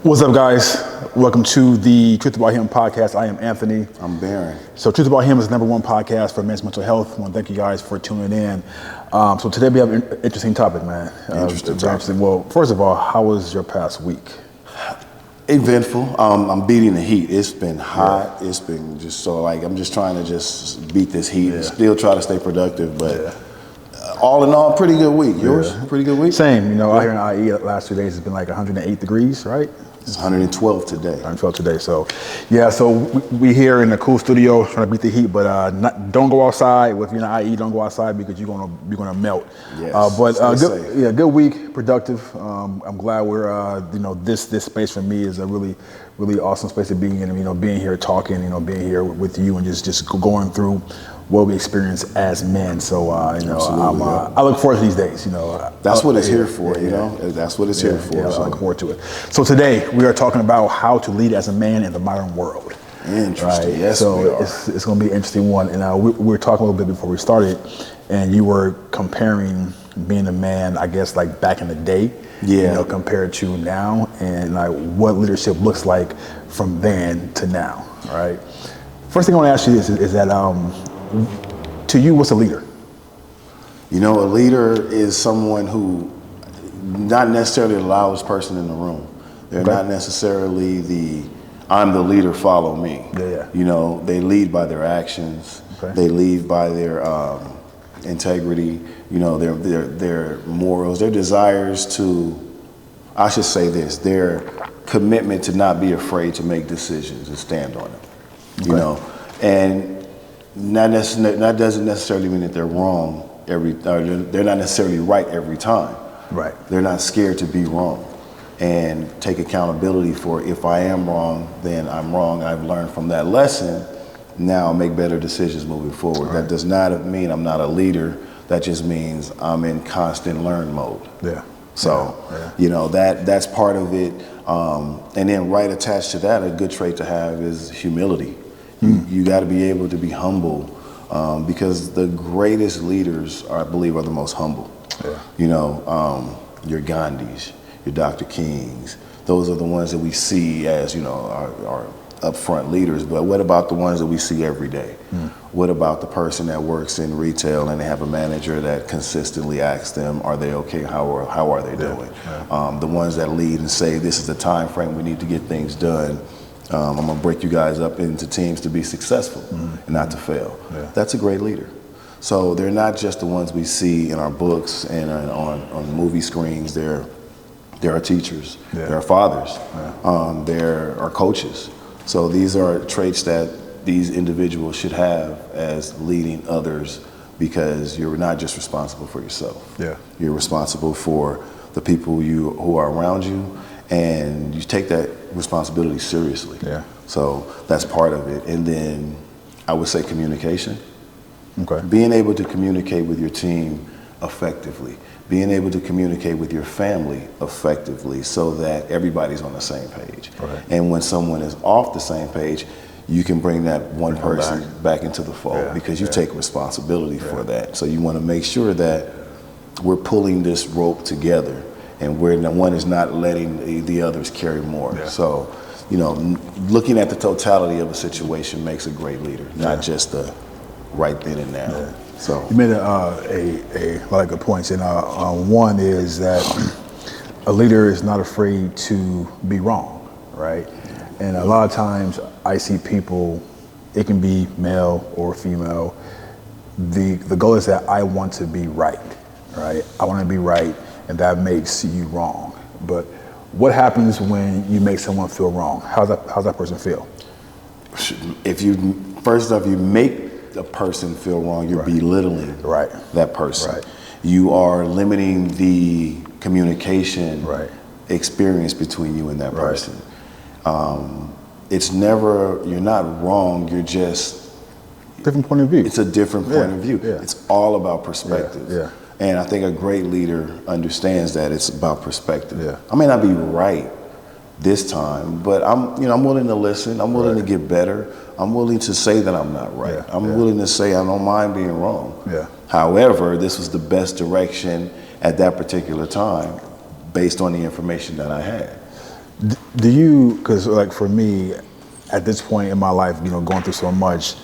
What's up, guys? Welcome to the Truth About Him podcast. I am Anthony. I'm Barron. So Truth About Him is the #1 podcast for men's mental health. I want to thank you guys for tuning in. So today we have an interesting topic, man. Interesting topic. Well, first of all, how was your past week? Eventful. I'm beating the heat. It's been hot. Yeah. It's been just so like I'm just trying to just beat this heat and still try to stay productive. But all in all, pretty good week. Yours? Pretty good week? Same. You know, out here in IE, the last 2 days it's been like 108 degrees, right? It's 112 today. 112 today. So, yeah. So we here in the cool studio trying to beat the heat, but don't go outside. If you're in IE, don't go outside because you're gonna melt. Yes. Good week, productive. I'm glad we're this space for me is a really awesome space to be in. You know, being here talking, being here with you and just going through what we experience as men. So I look forward to these days. That's what it's here for. That's what it's here for. Yeah, so I look forward to it. So today we are talking about how to lead as a man in the modern world. Interesting. Right? Yes, so we are. It's going to be an interesting one. And we were talking a little bit before we started, and you were comparing being a man, I guess, like back in the day. Yeah. Compared to now, and like what leadership looks like from then to now. Right. First thing I want to ask you is that to you, what's a leader? A leader is someone who not necessarily the loudest person in the room. They're not necessarily I'm the leader, follow me. Yeah. They lead by their actions. Okay. They lead by their integrity, their morals, their desires to, I should say this, their commitment to not be afraid to make decisions and stand on them. And that doesn't necessarily mean that they're wrong they're not necessarily right every time. Right. They're not scared to be wrong and take accountability for if I am wrong, then I'm wrong. I've learned from that lesson. Now I'll make better decisions moving forward. Right. That does not mean I'm not a leader. That just means I'm in constant learn mode. Yeah. So, that's part of it. And then right attached to that, a good trait to have is humility. You got to be able to be humble because the greatest leaders, I believe, are the most humble. Yeah. Your Gandhis, your Dr. Kings, those are the ones that we see as, our upfront leaders. But what about the ones that we see every day? What about the person that works in retail and they have a manager that consistently asks them, are they okay? How are they doing? Yeah. The ones that lead and say, this is the time frame we need to get things done. I'm going to break you guys up into teams to be successful and not to fail. Yeah. That's a great leader. So they're not just the ones we see in our books and on movie screens. They're our teachers. Yeah. They're our fathers. Yeah. They're our coaches. So these are traits that these individuals should have as leading others because you're not just responsible for yourself. Yeah. You're responsible for the people who are around you, and you take that responsibility seriously. Yeah. So that's part of it. And then I would say communication. Okay. Being able to communicate with your team effectively, being able to communicate with your family effectively so that everybody's on the same page. Right. And when someone is off the same page, you can bring that one person back into the fold because you take responsibility for that. So you want to make sure that we're pulling this rope together and one is not letting the others carry more. Yeah. So, looking at the totality of a situation makes a great leader, not just the right then and now. Yeah. So you made a lot of good points, and one is that a leader is not afraid to be wrong, right? And a lot of times I see people, it can be male or female. The goal is that I want to be right? I want to be right, and that makes you wrong. But what happens when you make someone feel wrong? How's that person feel? First off, you make a person feel wrong, you're belittling that person. Right. You are limiting the communication experience between you and that person. You're not wrong, you're just different point of view. It's a different point of view. Yeah. It's all about perspective. Yeah. And I think a great leader understands that it's about perspective. Yeah. I may not be right this time, but I'm willing to listen. I'm willing to get better. I'm willing to say that I'm not right. Yeah. I'm willing to say I don't mind being wrong. Yeah. However, this was the best direction at that particular time based on the information that I had. Do you, because like for me, at this point in my life, going through so much,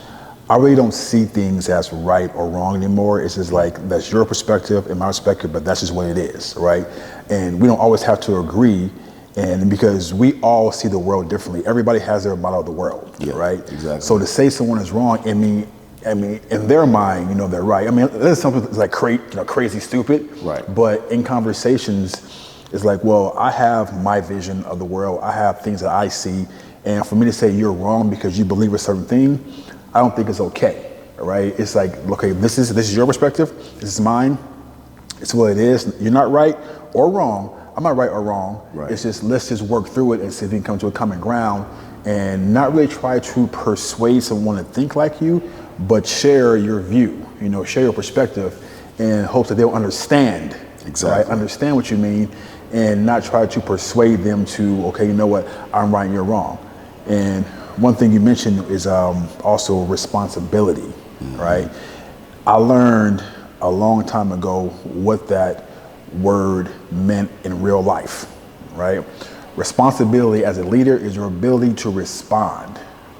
I really don't see things as right or wrong anymore. It's just like, that's your perspective and my perspective, but that's just what it is, right? And we don't always have to agree, and because we all see the world differently. Everybody has their model of the world, right? Exactly. So to say someone is wrong, I mean, in their mind, they're right. I mean, there's something that's like crazy stupid, Right. But in conversations, it's like, well, I have my vision of the world. I have things that I see. And for me to say you're wrong because you believe a certain thing, I don't think it's okay, right? It's like, okay, this is your perspective. This is mine. It's what it is. You're not right or wrong. I'm not right or wrong. Right. It's just, let's just work through it and see if we can come to a common ground and not really try to persuade someone to think like you, but share your view, share your perspective in hopes that they'll understand. Exactly. Right? Understand what you mean and not try to persuade them to, okay, you know what, I'm right and you're wrong. And one thing you mentioned is also responsibility, right? I learned a long time ago what that word meant in real life, right? Responsibility as a leader is your ability to respond,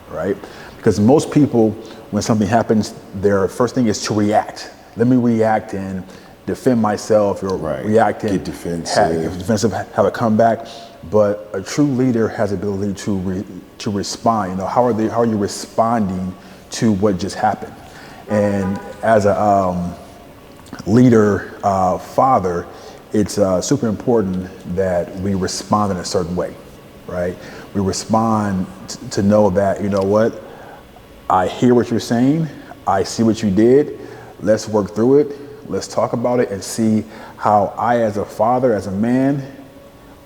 right? Because most people, when something happens, their first thing is to react. Let me react and defend myself, or react and get defensive, have a comeback. But a true leader has the ability to respond. How are you responding to what just happened? And as a leader, father, it's super important that we respond in a certain way, right? We respond to know that, what, I hear what you're saying, I see what you did, let's work through it, let's talk about it and see how I, as a father, as a man,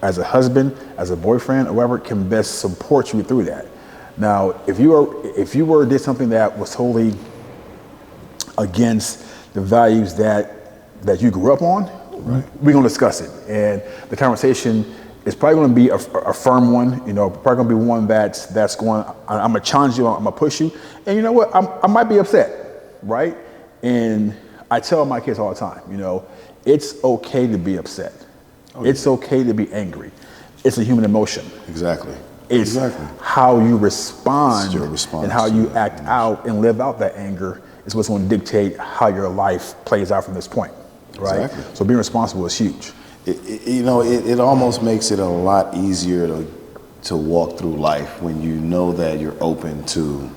as a husband, as a boyfriend, or whoever, can best support you through that. Now, if you did something that was totally against the values that you grew up on, we're gonna discuss it, and the conversation is probably gonna be a firm one. Probably gonna be one that's going. I'm gonna challenge you. I'm gonna push you, and you know what? I might be upset, right? And I tell my kids all the time, it's okay to be upset. It's okay to be angry. It's a human emotion. Exactly. It's how you respond It's your response and how you to act out and live out that anger is what's going to dictate how your life plays out from this point, right? Exactly. So being responsible is huge. It almost makes it a lot easier to walk through life when you know that you're open to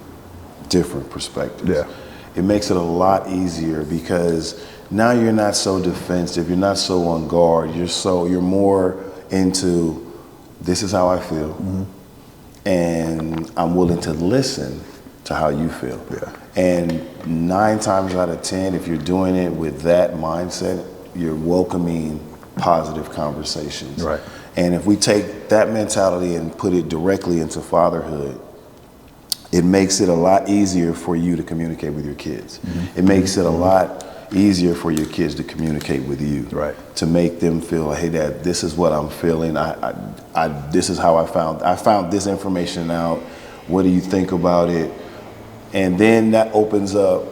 different perspectives. Yeah. It makes it a lot easier because now you're not so defensive, you're not so on guard, you're more into, this is how I feel, and I'm willing to listen to how you feel. Yeah. And 9 times out of 10, if you're doing it with that mindset, you're welcoming positive conversations. Right. And if we take that mentality and put it directly into fatherhood, it makes it a lot easier for you to communicate with your kids. It makes it a lot easier for your kids to communicate with you. Right. To make them feel, hey, Dad, this is what I'm feeling. This is how I found this information out. What do you think about it? And then that opens up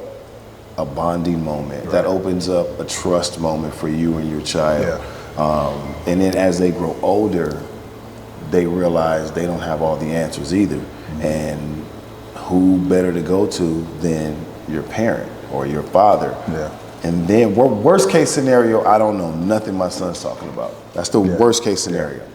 a bonding moment. That opens up a trust moment for you and your child. Yeah. And then as they grow older, they realize they don't have all the answers either. And who better to go to than your parent or your father? Yeah. And then worst case scenario, I don't know nothing my son's talking about. That's the worst case scenario.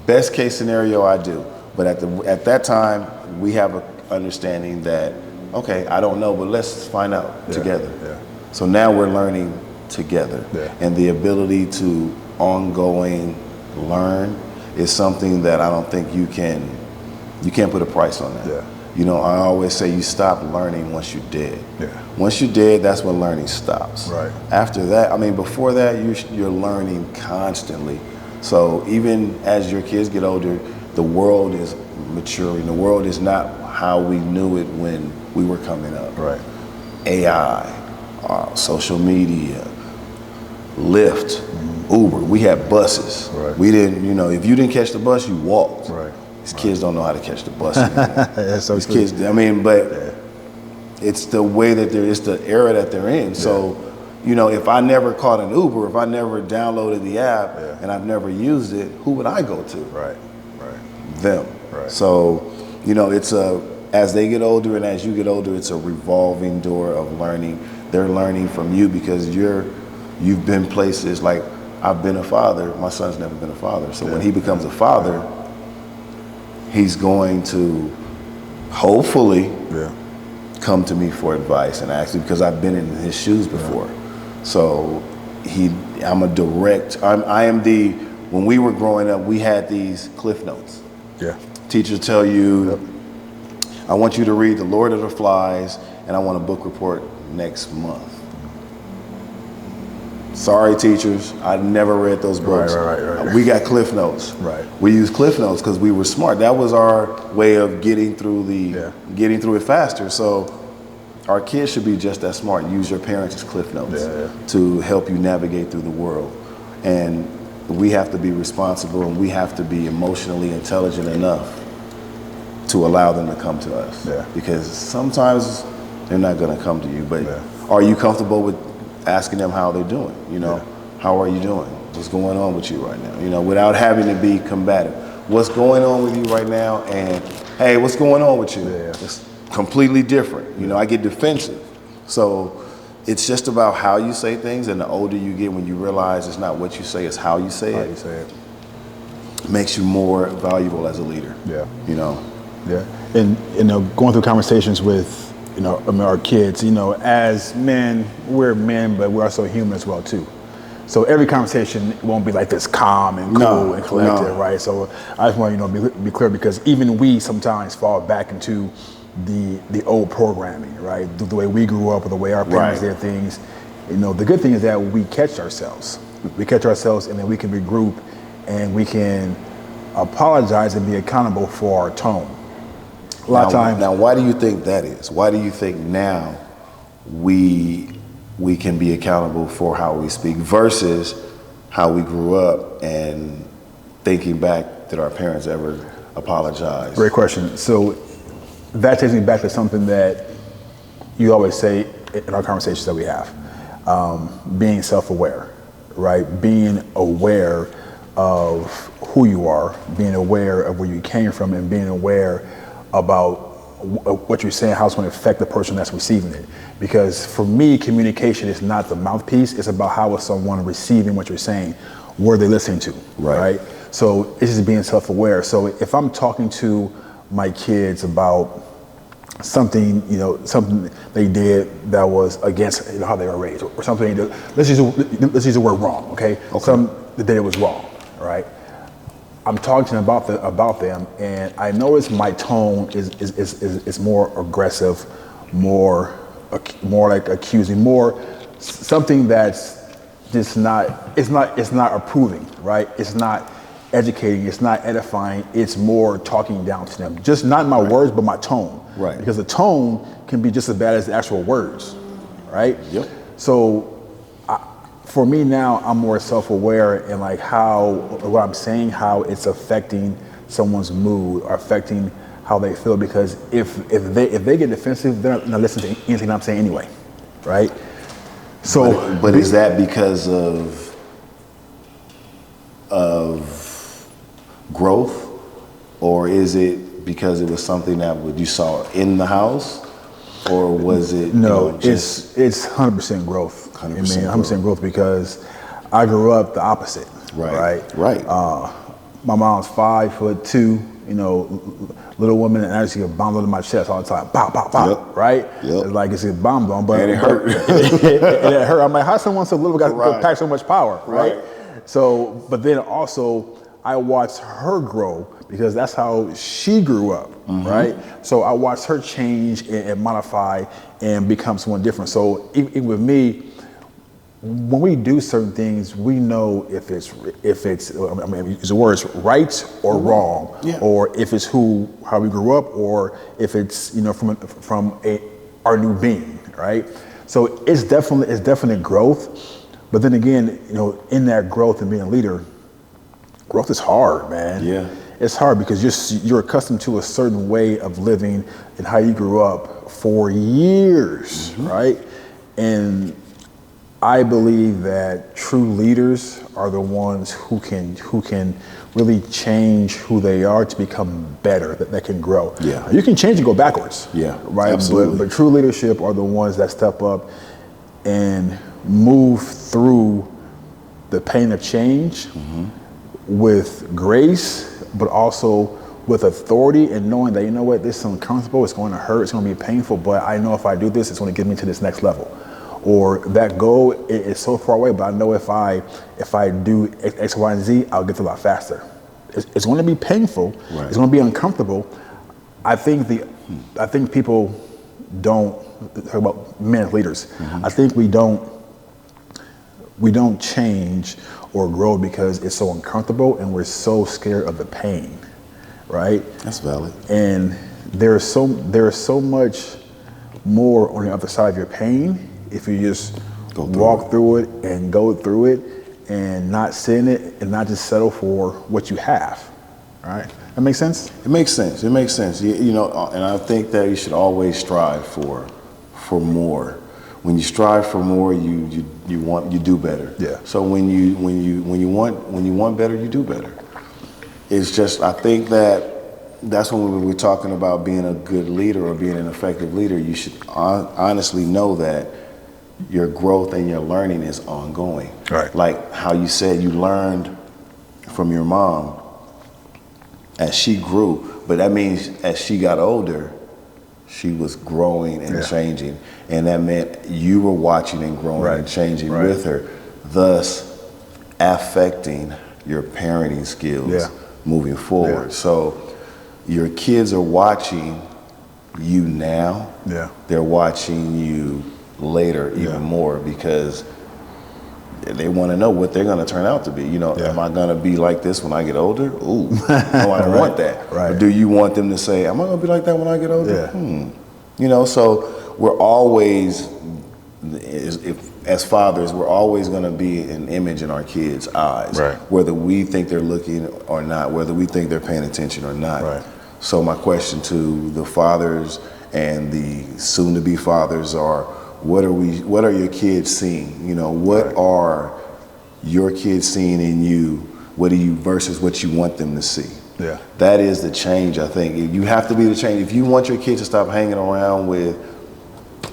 Best case scenario, I do. But at that time, we have an understanding that, okay, I don't know, but let's find out together. Yeah. So now we're learning together. Yeah. And the ability to ongoing learn is something that I don't think you can't put a price on that. Yeah. I always say you stop learning once you're dead. Yeah. Once you're dead, that's when learning stops. Right. After that, before that, you're learning constantly. So even as your kids get older, the world is maturing. The world is not how we knew it when we were coming up. Right. AI, social media, Lyft, Uber. We had buses. Right. We didn't, if you didn't catch the bus, you walked. Right. These kids don't know how to catch the bus anymore. That's so These true. kids, but it's the way that it's the era that they're in. So, if I never caught an Uber, if I never downloaded the app and I've never used it, who would I go to? Right. Right. them. Right. So, you know, as they get older and as you get older, it's a revolving door of learning. They're learning from you because you've been places like I've been a father. My son's never been a father. So when he becomes a father, he's going to hopefully come to me for advice and ask me because I've been in his shoes before. So when we were growing up, we had these cliff notes. Yeah. Teachers tell you, I want you to read The Lord of the Flies and I want a book report next month. Sorry, teachers, I never read those books. Right. We got Cliff Notes. Right. We used Cliff Notes because we were smart. That was our way of getting through it faster. So our kids should be just as smart. Use your parents as Cliff Notes to help you navigate through the world. And we have to be responsible and we have to be emotionally intelligent enough to allow them to come to us. Yeah. Because sometimes they're not going to come to you. But are you comfortable with asking them how they're doing? You know, how are you doing? What's going on with you right now? You know, without having to be combative. What's going on with you right now? And hey, what's going on with you? It's completely different. You know, I get defensive. So it's just about how you say things, and the older you get, when you realize it's not what you say, it's how you say it. Makes you more valuable as a leader. Yeah. You know. Yeah. And you know, going through conversations with our kids, as men, we're men, but we're also human as well too. So every conversation won't be like this calm and cool and collected, right? So I just want to be clear, because even we sometimes fall back into the old programming, right? The way we grew up or the way our parents did things. The good thing is that we catch ourselves. We catch ourselves, and then we can regroup and we can apologize and be accountable for our tone. A lot of times. Now, why do you think that is? Why do you think now we can be accountable for how we speak versus how we grew up, and thinking back, did our parents ever apologize? Great question. So that takes me back to something that you always say in our conversations that we have, being self-aware, right? Being aware of who you are, being aware of where you came from, and being aware about what you're saying, how it's going to affect the person that's receiving it. Because for me, communication is not the mouthpiece, it's about how is someone receiving what you're saying, what are they listening to, right? So it's just being self-aware. So if I'm talking to my kids about something, something they did that was against how they were raised, or something, let's use the word wrong, okay? Something that they did was wrong, right? I'm talking to them about them, and I notice my tone is more aggressive, more like accusing, more something that's just it's not approving, right? It's not educating, it's not edifying, it's more talking down to them. Just not my words, but my tone. Right. Because the tone can be just as bad as the actual words, right? Yep. So for me now, I'm more self-aware in like what I'm saying, how it's affecting someone's mood or affecting how they feel. Because if they get defensive, they're not listening to anything I'm saying anyway, right? So, but is that because of growth, or is it because it was something that you saw in the house, or was it? No, it's 100% growth. 100% growth, because I grew up the opposite. Right. My mom's 5'2", little woman, and I used to get bombed under my chest all the time. Pow, pow, pow. Right? It's like it's get bombed on, but and it hurt. It hurt. I'm like, how someone so little got pack so much power, right? So, but then also I watched her grow, because that's how she grew up, right? So I watched her change and modify and become someone different. So even with me, when we do certain things, we know if it's use the words right or wrong, or if it's how we grew up, or if it's from our new being, right? So it's definitely growth. But then again, in that growth and being a leader, growth is hard, man. Yeah. It's hard because you're accustomed to a certain way of living and how you grew up for years, right? And I believe that true leaders are the ones who can really change who they are to become better, that can grow. Yeah. You can change and go backwards. Yeah, right. absolutely. But true leadership are the ones that step up and move through the pain of change with grace, but also with authority, and knowing that, you know what, this is uncomfortable, it's going to hurt, it's going to be painful, but I know if I do this, it's going to get me to this next level. Or that goal is so far away, but I know if I do X, Y, and Z, I'll get there a lot faster. It's going to be painful. Right. It's going to be uncomfortable. I think people don't talk about men as leaders. I think we don't change or grow because it's so uncomfortable and we're so scared of the pain, right? That's valid. And there's so much more on the other side of your pain if you just walk through it and go through it and not sit in it and not just settle for what you have. All right, that makes sense? It makes sense. It makes sense. You know, and I think that you should always strive for more. When you strive for more, you do better. Yeah. So when you want better, you do better. It's just, I think that's when we're talking about being a good leader or being an effective leader. You should honestly know that your growth and your learning is ongoing. Right. Like how you said you learned from your mom as she grew, but that means as she got older, she was growing and changing, and that meant you were watching and growing and changing with her, thus affecting your parenting skills moving forward. Yeah. So your kids are watching you now. Yeah. They're watching you later even more because they want to know what they're going to turn out to be. You know, am I going to be like this when I get older? Ooh, no, I don't want that. Right. Or do you want them to say, am I going to be like that when I get older? Yeah. You know, so we're always, as fathers, we're always going to be an image in our kids' eyes, whether we think they're looking or not, whether we think they're paying attention or not. Right. So my question to the fathers and the soon-to-be fathers are, what are your kids seeing? You know, what are your kids seeing in you? What do you versus what you want them to see? Yeah. That is the change, I think. You have to be the change. If you want your kids to stop hanging around with,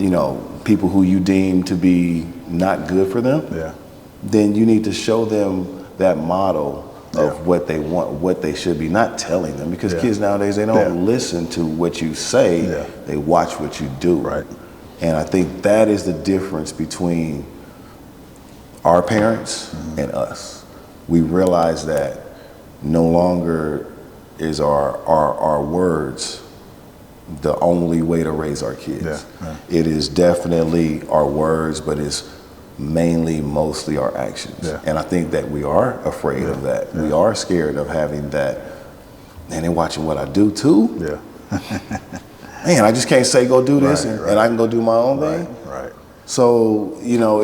you know, people who you deem to be not good for them, then you need to show them that model of what they want, what they should be, not telling them, because kids nowadays, they don't listen to what you say, they watch what you do. Right. And I think that is the difference between our parents and us. We realize that no longer is our words the only way to raise our kids. It is definitely our words, but it's mostly our actions. And I think that we are afraid of that. We are scared of having that. And they're watching what I do too. Man, I just can't say go do this and I can go do my own thing. Right. So, you know,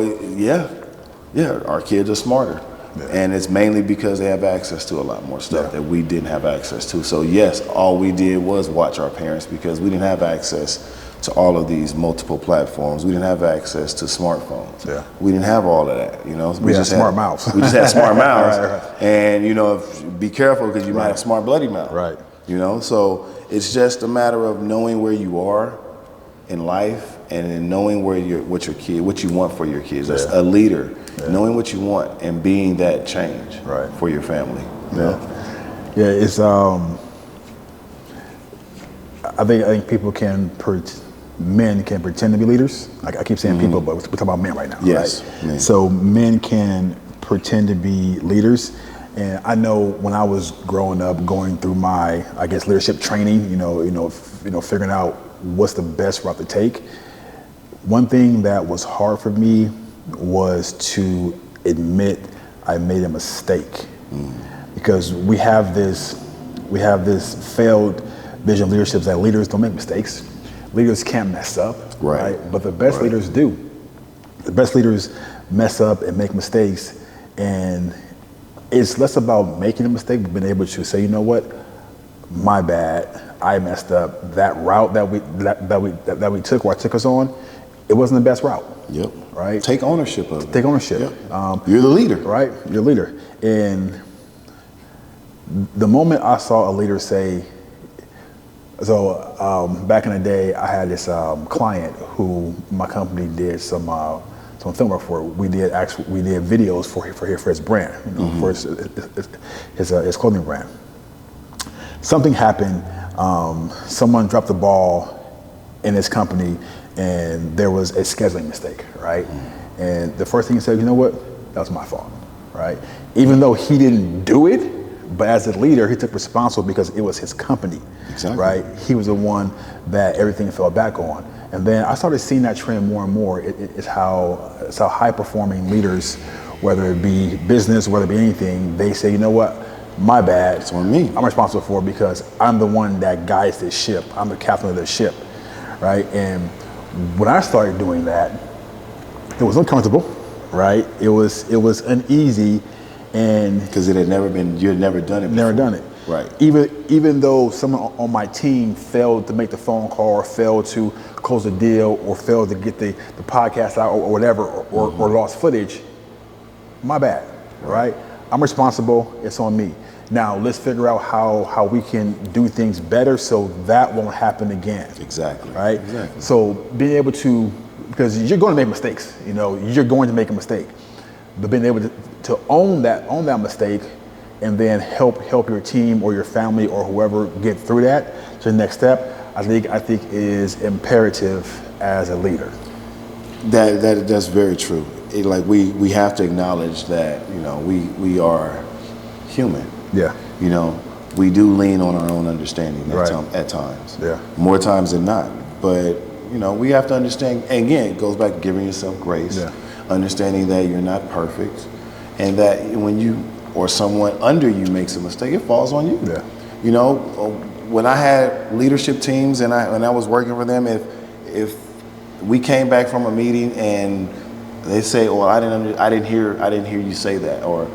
our kids are smarter. And it's mainly because they have access to a lot more stuff that we didn't have access to. So yes, all we did was watch our parents because we didn't have access to all of these multiple platforms. We didn't have access to smartphones. We didn't have all of that, you know. We just had smart mouths. We just had smart mouths. And, you know, be careful because you might have smart bloody mouth. Right. You know, so it's just a matter of knowing where you are in life and in knowing what you want for your kids. As a leader, knowing what you want and being that change for your family. It's I think people men can pretend to be leaders. Like I keep saying people, but we're talking about men right now. Yes. Right? So men can pretend to be leaders. And I know when I was growing up, going through my, I guess, leadership training, figuring out what's the best route to take. One thing that was hard for me was to admit I made a mistake, because we have this failed vision of leadership that leaders don't make mistakes. Leaders can't mess up, right? But the best leaders do. The best leaders mess up and make mistakes, and it's less about making a mistake, but being able to say, you know what, my bad, I messed up. That route that we took, or took us on, it wasn't the best route. Yep. Right? Take ownership of it. Take ownership. Yep. You're the leader. Right? You're a leader. And the moment I saw a leader say, back in the day, I had this client who my company did some film work for. We did videos for his brand, for his clothing brand. Something happened. Someone dropped the ball in his company, and there was a scheduling mistake, right? And the first thing he said, you know what? That was my fault, right? Even though he didn't do it, but as a leader, he took responsibility because it was his company, right? He was the one that everything fell back on. And then I started seeing that trend more and more. It's how high-performing leaders, whether it be business, whether it be anything, they say, you know what? My bad. It's on me. I'm responsible for it because I'm the one that guides this ship. I'm the captain of the ship, right? And when I started doing that, it was uncomfortable, right? It was uneasy, and because you had never done it before. Never done it. Right. Even though someone on my team failed to make the phone call, or failed to close the deal, or failed to get the podcast out, or whatever, or lost footage, my bad, right? I'm responsible. It's on me. Now let's figure out how we can do things better so that won't happen again. Exactly. Right. Exactly. So being able to, because you're going to make mistakes. You're going to make a mistake, but being able to own that mistake, and then help your team or your family or whoever get through that to the next step, I think is imperative as a leader. That's very true. We have to acknowledge that we are human. Yeah. We do lean on our own understanding at times. Yeah. More times than not. But we have to understand. And again, it goes back to giving yourself grace. Yeah. Understanding that you're not perfect, and that when you or someone under you makes a mistake, it falls on you. Yeah. When I had leadership teams and I was working for them, if we came back from a meeting and they say, "Oh, I didn't hear you say that," or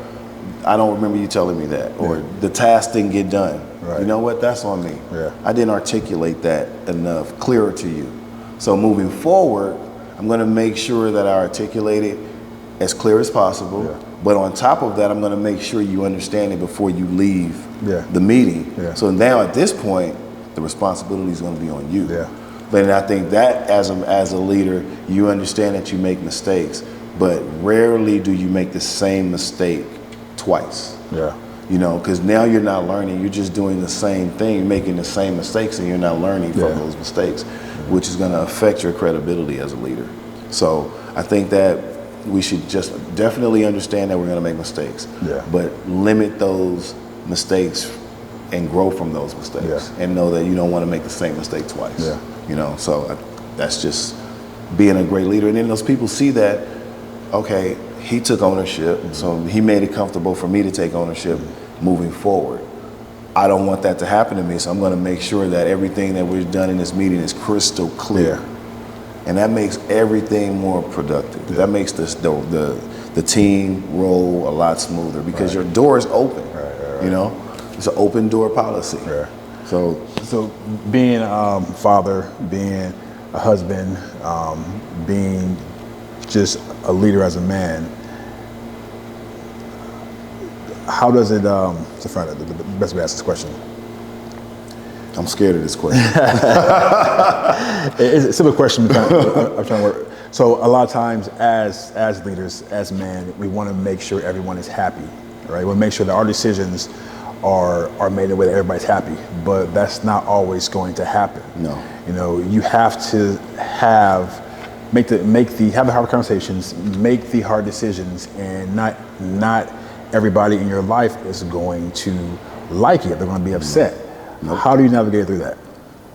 "I don't remember you telling me that," or "the task didn't get done." Right. You know what? That's on me. Yeah. I didn't articulate that enough, clearer to you. So moving forward, I'm going to make sure that I articulate it as clear as possible. Yeah. But on top of that, I'm going to make sure you understand it before you leave the meeting. Yeah. So now at this point, the responsibility is going to be on you. Yeah. But I think that as a leader, you understand that you make mistakes, but rarely do you make the same mistake twice. Yeah. Because now you're not learning. You're just doing the same thing, making the same mistakes, and you're not learning from those mistakes, which is going to affect your credibility as a leader. So I think that we should just definitely understand that we're going to make mistakes, but limit those mistakes and grow from those mistakes, and know that you don't want to make the same mistake twice. Yeah. So that's just being a great leader. And then those people see that, okay, he took ownership, so he made it comfortable for me to take ownership moving forward. I don't want that to happen to me, so I'm going to make sure that everything that we've done in this meeting is crystal clear. Yeah. And that makes everything more productive. Yeah. That makes the team roll a lot smoother because your door is open. Right. It's an open door policy. Right. So being a father, being a husband, being just a leader as a man, how does it, the best way to ask this question. I'm scared of this question. It's a simple question. I'm trying to work. So a lot of times as leaders, as men, we want to make sure everyone is happy, right? We want to make sure that our decisions are made in a way that everybody's happy, but that's not always going to happen. No. You have to have the hard conversations, make the hard decisions, and not everybody in your life is going to like it. They're going to be upset. Nope. How do you navigate through that?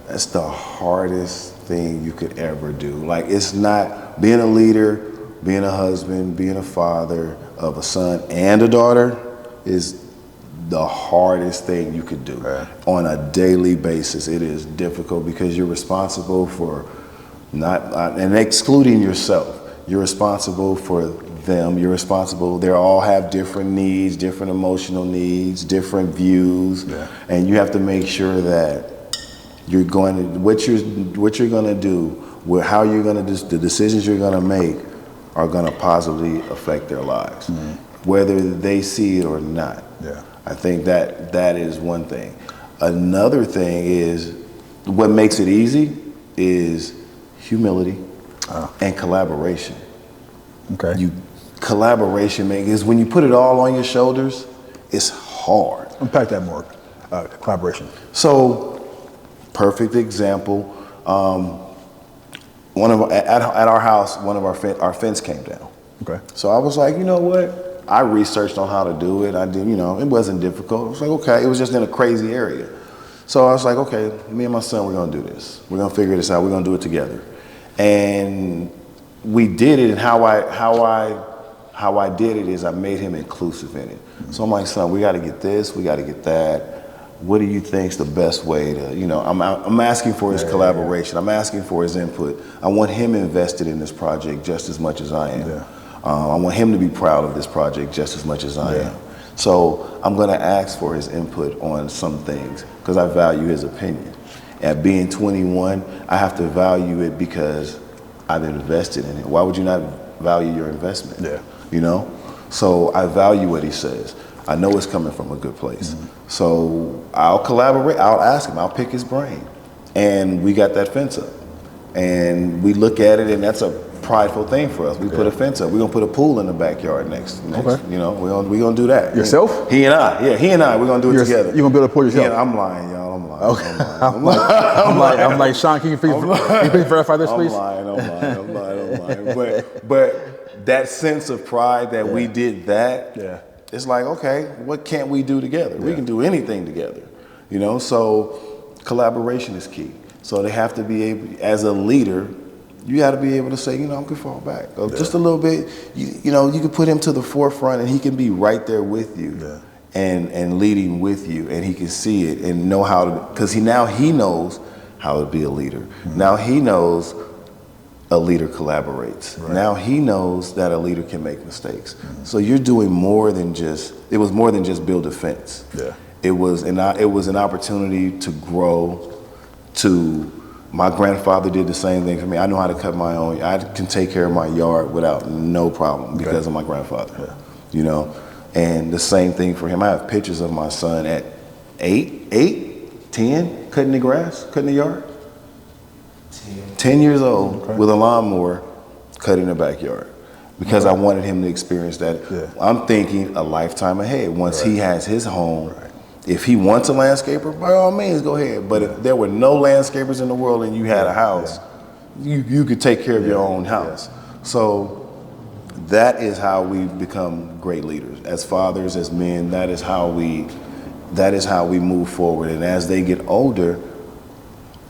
That's the hardest thing you could ever do. It's not being a leader, being a husband, being a father of a son and a daughter is the hardest thing you could do. Right. On a daily basis. It is difficult because you're responsible for and excluding yourself, you're responsible for them, they all have different needs, different emotional needs, different views, and you have to make sure that what you're going to do how you're going to the decisions you're going to make are going to positively affect their lives, whether they see it or not. Yeah. I think that is one thing. Another thing is what makes it easy is humility and collaboration. Okay. Collaboration is when you put it all on your shoulders, it's hard. Unpack that more. Collaboration. So, perfect example. At our house, one of our fence came down. Okay. So I was like, you know what? I researched on how to do it. I did, it wasn't difficult. I was like, okay, it was just in a crazy area. So I was like, okay, me and my son, we're gonna do this. We're gonna figure this out. We're gonna do it together. And we did it. And how I did it is I made him inclusive in it. So I'm like, son, we got to get this. We got to get that. What do you think's the best way to? I'm asking for his collaboration. I'm asking for his input. I want him invested in this project just as much as I am. Yeah. I want him to be proud of this project just as much as I am. So I'm going to ask for his input on some things because I value his opinion. At being 21, I have to value it because I've invested in it. Why would you not value your investment? Yeah. So I value what he says. I know it's coming from a good place. So I'll collaborate. I'll ask him. I'll pick his brain. And we got that fence up. And we look at it, and that's a prideful thing for us. We put a fence up. We're going to put a pool in the backyard next. Okay. We're going to do that. Yourself? He and I. Yeah, he and I. We're going to do it together. You're going to build a pool yourself? Yeah, I'm lying, y'all. I'm lying. Okay. I'm like, Sean, can you please verify this, please? I'm lying. But that sense of pride that we did that, it's like, okay, what can't we do together? We can do anything together, So collaboration is key. So they have to be able, as a leader, you got to be able to say, I can fall back just a little bit. You can put him to the forefront, and he can be right there with you, and leading with you, and he can see it and know how to. Because now he knows how to be a leader. Mm-hmm. Now he knows a leader collaborates. Right. Now he knows that a leader can make mistakes. Mm-hmm. So you're doing more than just. It was more than just build a fence. Yeah. It was an opportunity to grow. My grandfather did the same thing for me. I know how to cut my own. I can take care of my yard without no problem because of my grandfather. Yeah. And the same thing for him. I have pictures of my son at 10, cutting the grass, cutting the yard. 10 years old with a lawnmower, cutting the backyard. Because I wanted him to experience that. Yeah. I'm thinking a lifetime ahead. Once he has his home, if he wants a landscaper, by all means, go ahead. But if there were no landscapers in the world and you had a house, you could take care of your own house. So that is how we become great leaders. As fathers, as men, that is how we move forward. And as they get older,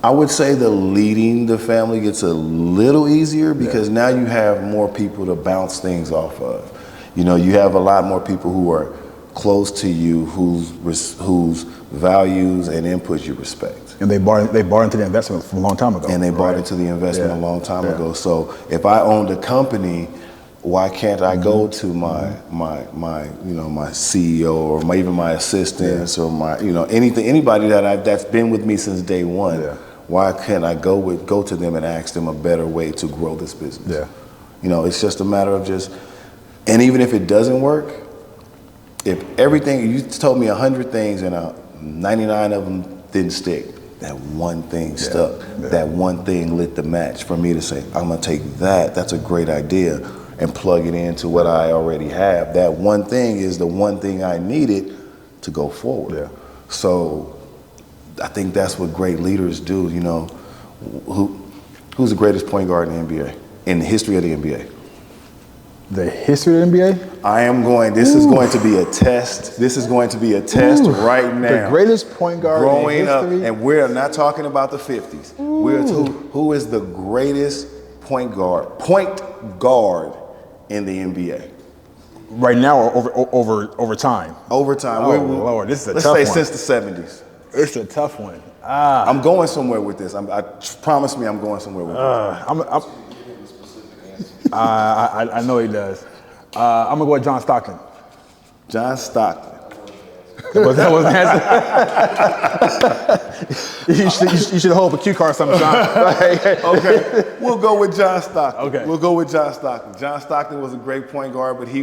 I would say the leading the family gets a little easier because now you have more people to bounce things off of. You have a lot more people who are close to you, whose values and inputs you respect. And they bought into the investment from a long time ago. And they bought into the investment a long time ago. So if I owned a company, why can't I go to my CEO or even my assistants or my anybody that's been with me since day one? Yeah. Why can't I go to them and ask them a better way to grow this business? Yeah. It's just a matter of and even if it doesn't work, if everything you told me 100 things and 99 of them didn't stick, that one thing stuck. Yeah. That one thing lit the match for me to say, I'm gonna take that. That's a great idea. And plug it into what I already have. That one thing is the one thing I needed to go forward. Yeah. So I think that's what great leaders do. Who's the greatest point guard in the NBA, in the history of the NBA? The history of the NBA? This is going to be a test. This is going to be a test right now. The greatest point guard growing in history? Up, and we're not talking about the 50s. Who is the greatest point guard in the NBA? Right now or over time? Over time. Oh, Lord, this is a tough one. Let's say since the 70s. It's a tough one. I'm going somewhere with this. I promise me I'm going somewhere with this. I know he does. I'm going to go with John Stockton. John Stockton. But that wasn't answer. You should hold up a cue card sometime. Okay, we'll go with John Stockton. Okay. We'll go with John Stockton. John Stockton was a great point guard, but he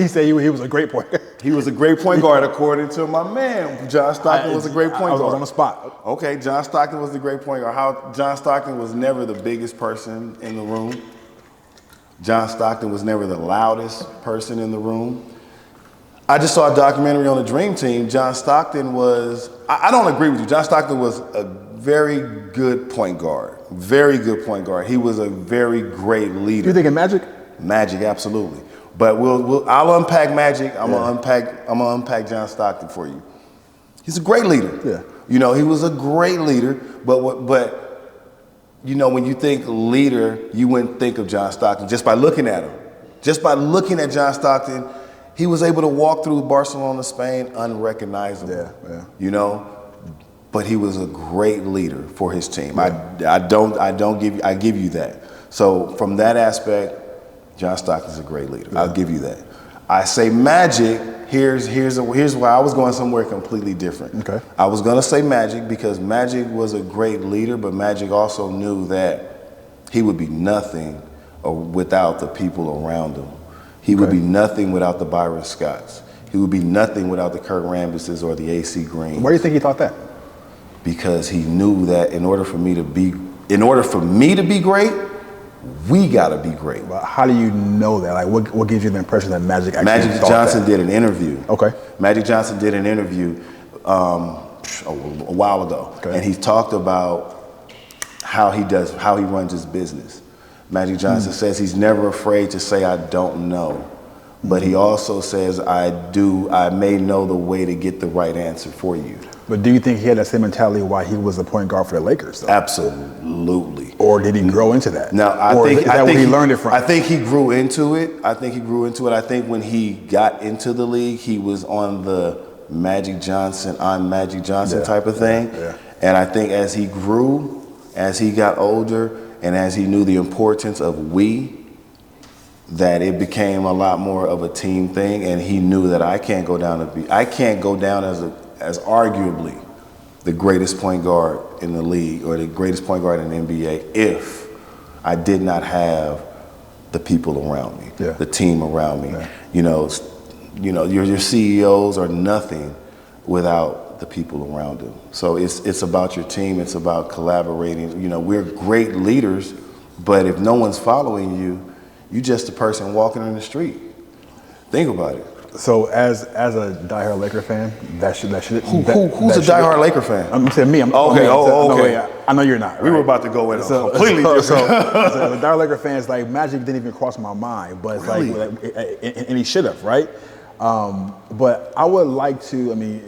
said he was a great point guard. He was a great point guard, according to my man. John Stockton was a great point guard. I was on the spot. Okay, John Stockton was the great point guard. How John Stockton was never the biggest person in the room. John Stockton was never the loudest person in the room. I just saw a documentary on the Dream Team. John Stockton was, I don't agree with you. John Stockton was a very good point guard. Very good point guard. He was a very great leader. You thinking Magic? Magic, absolutely. But I'll unpack Magic. I'm gonna unpack John Stockton for you. He's a great leader. Yeah. You know, he was a great leader. But you know, when you think leader, you wouldn't think of John Stockton just by looking at him. Just by looking at John Stockton, he was able to walk through Barcelona, Spain, unrecognizable. Yeah. You know, but he was a great leader for his team. Yeah. I give you that. So from that aspect, John Stockton's a great leader. Yeah. I'll give you that. I say Magic. Here's why I was going somewhere completely different. Okay. I was gonna say Magic because Magic was a great leader, but Magic also knew that he would be nothing without the people around him. He would be nothing without the Byron Scotts. He would be nothing without the Kurt Rambuses or the AC Greens. Why do you think he thought that? Because he knew that in order for me to be great, we gotta be great. But how do you know that? Like, what gives you the impression that Magic actually Magic thought Johnson that? did an interview. Okay. Magic Johnson did an interview a while ago, and he talked about how he runs his business. Magic Johnson says he's never afraid to say, I don't know. But he also says, I may know the way to get the right answer for you. But do you think he had that same mentality while he was a point guard for the Lakers, though? Absolutely. Or did he grow into that? Now, I think where he learned it from? I think he grew into it. I think when he got into the league, he was on the Magic Johnson, I'm Magic Johnson type of thing. Yeah. And I think as he grew, as he got older, and as he knew the importance of that it became a lot more of a team thing, and he knew that I can't go down as arguably the greatest point guard in the league or the greatest point guard in the NBA if I did not have the people around me, the team around me. Yeah. You know, your CEOs are nothing without the people around them. So it's about your team. It's about collaborating. You know, we're great leaders, but if no one's following you, you're just a person walking in the street. Think about it. So as a diehard Laker fan, who's a diehard Laker fan? I'm saying me. Okay. No, I know you're not. Right? We were about to go in completely different. So as a diehard Laker fan, it's like Magic didn't even cross my mind, but it's like, and he should have, right? But I would like to. I mean,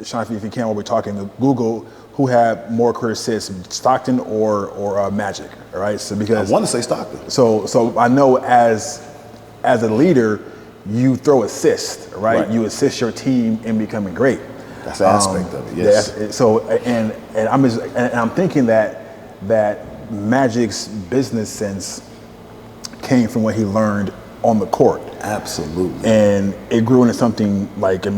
Sean, if you can, while we're talking, Google who had more career assists, Stockton or Magic, all right? So because I want to say Stockton. So I know as a leader, you throw assist, right? You assist your team in becoming great. That's an aspect of it. Yes. So and I'm thinking that Magic's business sense came from what he learned on the court. Absolutely. And it grew into something like, I'm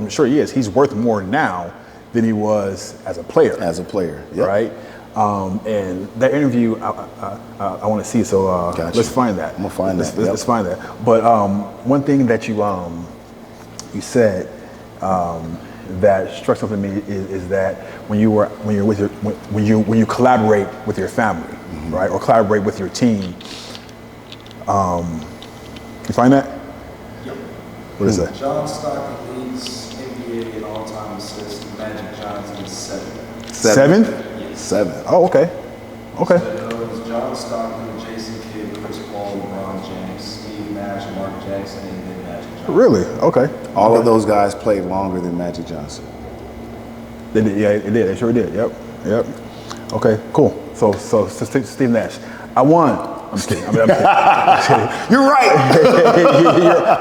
sure he is. He's worth more now than he was as a player. Yep. Right? And that interview, I want to see. So let's find that. I'm gonna find that. Let's find that. But one thing that you said that struck something to me is that when you collaborate with your family, right, or collaborate with your team. You find that? Yep. What is that? John Stockton leads NBA in all-time assists. Magic Johnson is 7th. 7th? Yes. 7. Oh, okay. Okay. So it was John Stockton, Jason Kidd, Chris Paul, LeBron James, Steve Nash, Mark Jackson, and then Magic Johnson. Really? Okay. All of those guys played longer than Magic Johnson. They did. Yeah, it did. They sure did. Yep. Okay. Cool. So Steve Nash. I won. I'm just kidding. I'm kidding. You're right.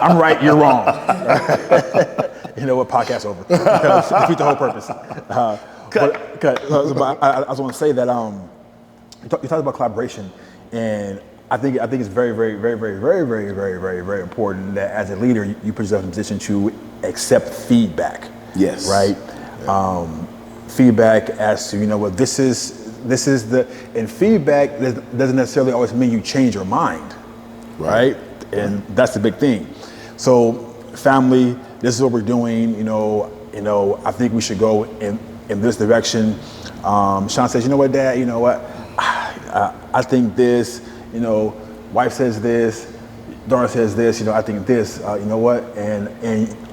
I'm right. You're wrong. You know what? Podcast over. Defeat the whole purpose. Cut. But I just want to say that you talked about collaboration, and I think it's very, very, very, very, very, very, very, very, very important that as a leader you put yourself in a position to accept feedback. Yes. Right. Feedback as to, you know what, this is and feedback doesn't necessarily always mean you change your mind. Right. And that's the big thing. So family, this is what we're doing. You know, I think we should go in this direction. Sean says, you know what, Dad, you know what, I think this, you know, wife says this, daughter says this, you know, I think this, you know what, and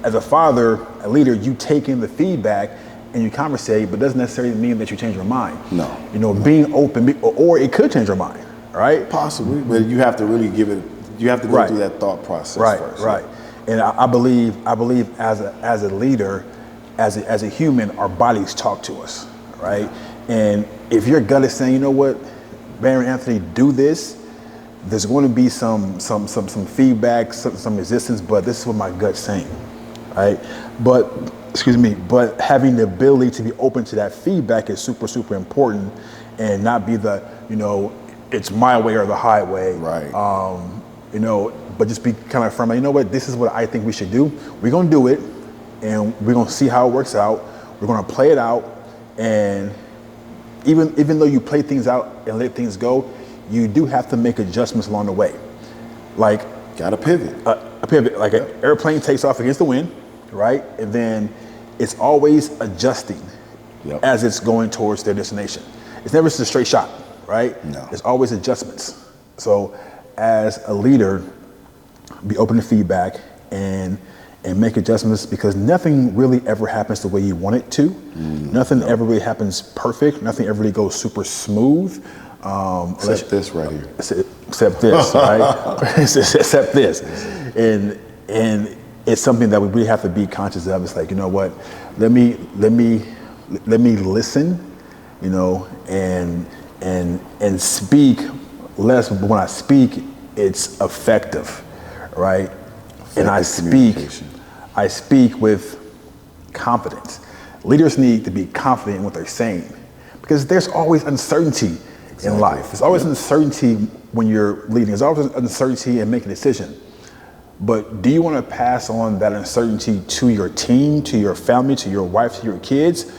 as a father, a leader, you take in the feedback and you conversate, but doesn't necessarily mean that you change your mind. No. You know, being open, or it could change your mind, right? Possibly, but you have to really you have to go through that thought process first. Right. And I believe as a leader, as a human, our bodies talk to us, right? And if your gut is saying, you know what, Barron, Anthony, do this, there's going to be some feedback, some resistance, but this is what my gut's saying, right? But having the ability to be open to that feedback is super, super important, and not be the, you know, it's my way or the highway. Right. You know, but just be kind of firm. You know what? This is what I think we should do. We're gonna do it, and we're gonna see how it works out. We're gonna play it out, and even though you play things out and let things go, you do have to make adjustments along the way. Like, gotta pivot. A pivot, like an airplane takes off against the wind, right? And then it's always adjusting as it's going towards their destination. It's never just a straight shot, right? No. There's always adjustments. So as a leader, be open to feedback and make adjustments, because nothing really ever happens the way you want it to. Nothing ever really happens perfect. Nothing ever really goes super smooth. Except this right here. Except this, right? Except this. And it's something that we really have to be conscious of. It's like, you know what, let me listen, you know, and speak less, but when I speak, it's effective, right? And I speak with confidence. Leaders need to be confident in what they're saying, because there's always uncertainty in life. There's always uncertainty when you're leading. There's always uncertainty in making a decision. But do you want to pass on that uncertainty to your team, to your family, to your wife, to your kids,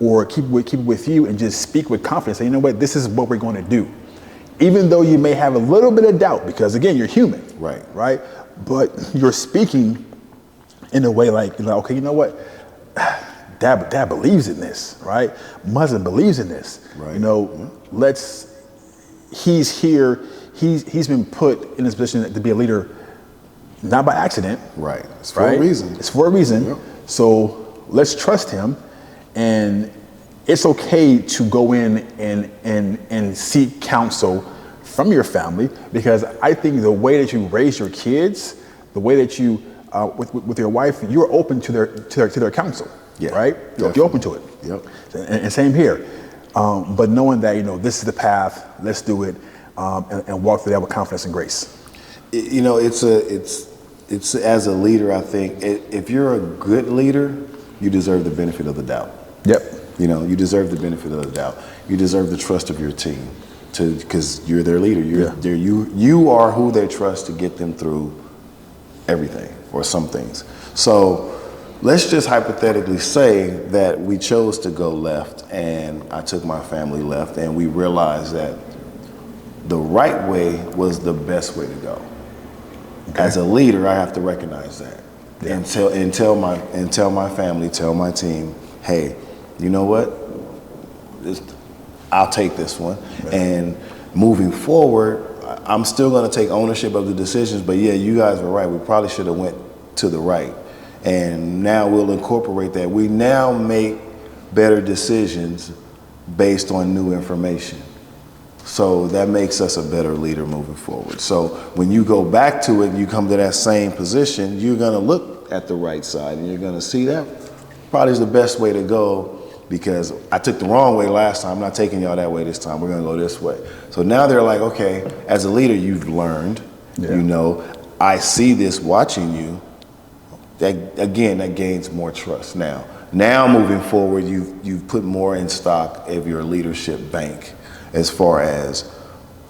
or keep it with you and just speak with confidence? Say, you know what, this is what we're going to do. Even though you may have a little bit of doubt, because again, you're human. Right? But you're speaking in a way like, okay, you know what? Dad believes in this, right? Mother believes in this. Right. You know, he's here, he's been put in this position to be a leader, not by accident. Right. It's for a reason. It's for a reason. Yep. So let's trust him, and it's okay to go in and seek counsel from your family, because I think the way that you raise your kids, the way that you with your wife, you're open to their counsel. Yeah, right? You're open to it. Yep. And same here. But knowing that, you know, this is the path, let's do it, and walk through that with confidence and grace. You know, it's as a leader, I think if you're a good leader, you deserve the benefit of the doubt. Yep. You know, you deserve the benefit of the doubt. You deserve the trust of your team, because you're their leader. You are who they trust to get them through everything or some things. So let's just hypothetically say that we chose to go left, and I took my family left, and we realized that the right way was the best way to go. Okay. As a leader, I have to recognize that, and tell my family, tell my team, hey, you know what? I'll take this one. Right. And moving forward, I'm still going to take ownership of the decisions. But yeah, you guys were right. We probably should have went to the right. And now we'll incorporate that. We now make better decisions based on new information. So that makes us a better leader moving forward. So when you go back to it and you come to that same position, you're going to look at the right side and you're going to see that probably is the best way to go, because I took the wrong way last time. I'm not taking y'all that way this time. We're going to go this way. So now they're like, okay, as a leader, you've learned, you know, I see this watching you. That gains more trust. Now moving forward, you've put more in stock of your leadership bank, as far as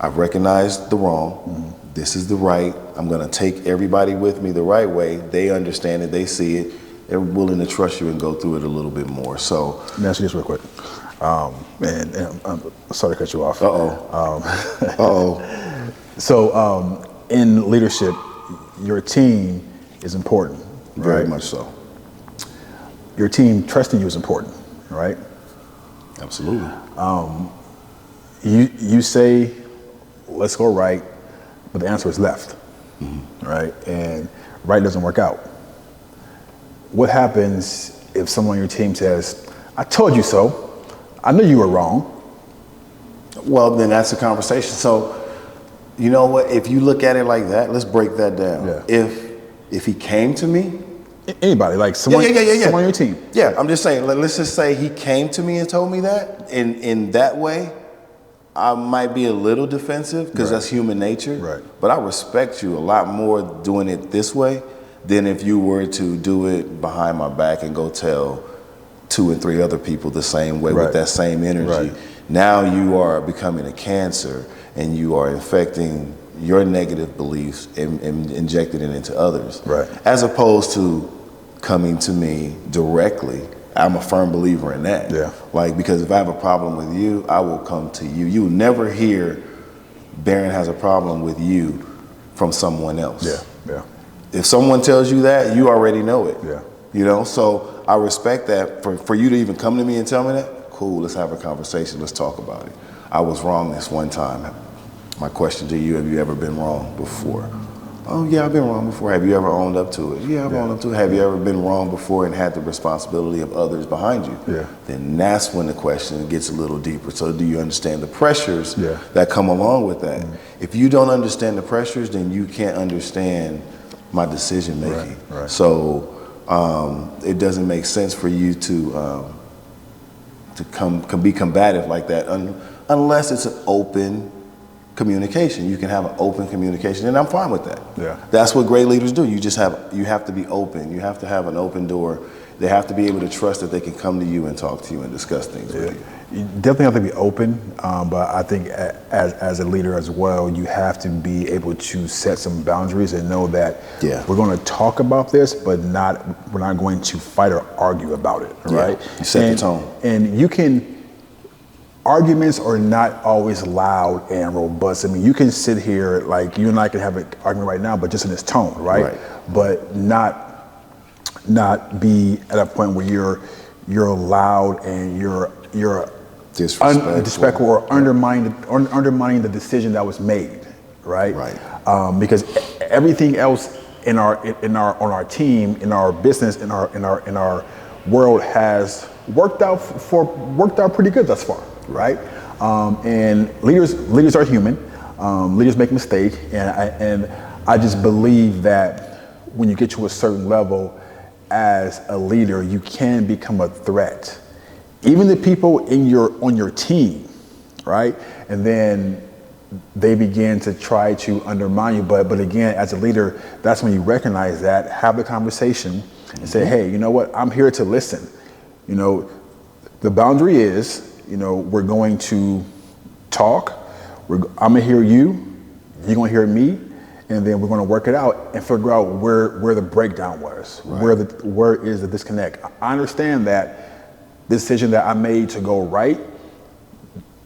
I've recognized the wrong. This is the right. I'm going to take everybody with me the right way. They understand it. They see it. they're willing to trust you and go through it a little bit more. So Let me ask you this real quick. And I'm sorry to cut you off. So in leadership, your team is important, right? Very much so. Your team trusting you is important, right? Absolutely. You say, let's go right, but the answer is left, right? And right doesn't work out. What happens if someone on your team says, I told you so, I knew you were wrong? Well, then that's a conversation. So, you know what? If you look at it like that, let's break that down. Yeah. If he came to me, Anybody, like someone, someone on your team. Yeah, I'm just saying, let's just say he came to me and told me that, in that way, I might be a little defensive because that's human nature. Right. But I respect you a lot more doing it this way than if you were to do it behind my back and go tell 2 and 3 other people the same way with that same energy. Right. Now you are becoming a cancer and you are infecting your negative beliefs and injecting it into others. Right. As opposed to coming to me directly. I'm a firm believer in that. Yeah. Like, because if I have a problem with you, I will come to you. You will never hear Barron has a problem with you from someone else. Yeah. If someone tells you that, you already know it. Yeah. You know, so I respect that. For you to even come to me and tell me that, cool, let's have a conversation, let's talk about it. I was wrong this one time. My question to you, have you ever been wrong before? Oh yeah, I've been wrong before. Have you ever owned up to it? Yeah, I've owned up to it. Have you ever been wrong before and had the responsibility of others behind you? Yeah. Then that's when the question gets a little deeper. So do you understand the pressures Yeah. that come along with that? If you don't understand the pressures, then you can't understand my decision making. Right. So it doesn't make sense for you to be combative like that unless it's an open communication. You can have an open communication, and I'm fine with that. Yeah. That's what great leaders do. You have to be open. You have to have an open door. They have to be able to trust that they can come to you and talk to you and discuss things with you. You definitely have to be open, but I think as a leader as well, you have to be able to set some boundaries and know that we're going to talk about this, but we're not going to fight or argue about it, right? You set the tone. And arguments are not always loud and robust. I mean, you can sit here, like you and I can have an argument right now, but just in this tone, right? But not be at a point where you're loud and you're disrespectful or undermining the decision that was made, right? Because everything else on our team, in our business, in our world has worked out pretty good thus far, right? And leaders are human. Leaders make mistakes, and I just believe that when you get to a certain level as a leader, you can become a threat, even the people on your team, right? And then they begin to try to undermine you. But again, as a leader, that's when you recognize that, have the conversation, and say, hey, you know what? I'm here to listen. You know, the boundary is, we're going to talk. I'm gonna hear you. You're gonna hear me. And then we're going to work it out and figure out where the breakdown was, where is the disconnect. I understand that the decision that I made to go right